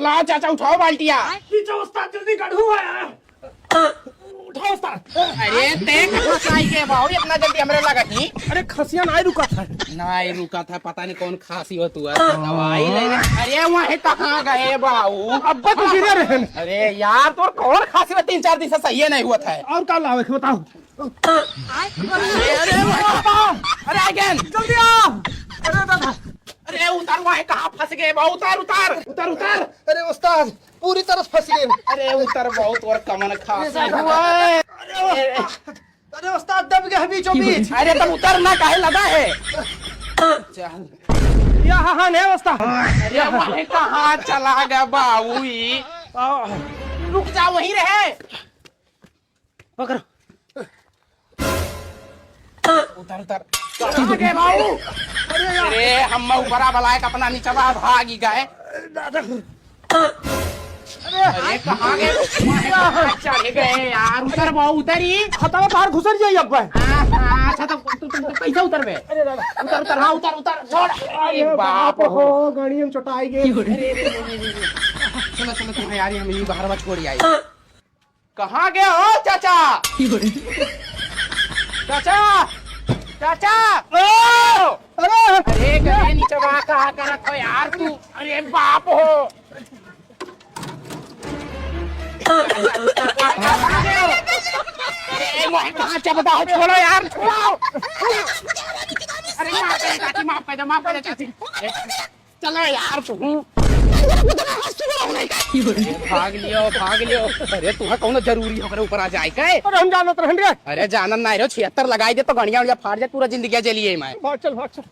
ला चाचा उठाओ बाल्टिया। खींचो उस्ताद जल्दी गढ़ू है। उठाओ उस्ताद। अरे देख फसाई के बाऊ इतना जल्दी हमरे लगा थी। अरे खसिया नहीं रुका था। नहीं रुका था, पता नहीं कौन खांसी हो तू दवाई ले। अरे वहीं कहाँ गए बाऊ? अब्बा तो गिरे रहे। अरे यार तो कौन खांसी में 3-4 दिन से सही नहीं हुआ था। और क्या लावे बताओ। अरे अगेन जल्दी आओ। अरे दादा अरे उतार, वहीं कहाँ फंस गए बाऊ? उतार उतार उतार उतार। अरे उस्ताद पूरी तरह फंस गए। अरे उतर बहुत और कमन खांसी हुआ है। अरे उस्ताद दब गए बीचों बीच। अरे तब उतरना काहे लगा है? चल यहाँ नहीं उस्ताद। अरे वहीं कहाँ चला गया बाऊ? रुक जा, वहीं रहे। पकड़ो। उतर उतर। कहाँ गए बाऊ? अरे हम ऊपरा बलाए का अपना नीचवा भागी गए। अरे कहाँ गए? चले गए यार। उतर बाऊ, उतरी। खतरा बाहर घुसर जाइए अब्बा। अच्छा तो तुम कैसे उतर गए? अरे दादा उतर उतर, हाँ उतर उतर छोड़। अरे बाप हो। हो गाड़ी में चोटाई गई। चलो चलो तुम यार, हम यही बाहर मत छोड़ी आई। कहाँ गए हो चाचा? चाचा चाचा ओ! अरे गए नीचे वहाँ कहाँ करत हो यार तू? अरे बाप हो। अरे वहीं कहाँ चबदा हो? छोड़ो यार, छोड़ो। अरे माफ कर चाची, माफ कर दो, माफ कर दो चाची। चलो यार तुम भाग लियो भाग लियो। अरे तुम्हें कौन जरूरी हो ऊपर आ जाए के? अरे हम जानत रहन रे। अरे जानन नहीं रहो, 76 लगाई दे तो गणिया उड़िया फाड़ जाए, पूरा जिंदगी जलिए मैं। भाग चल भाग चल।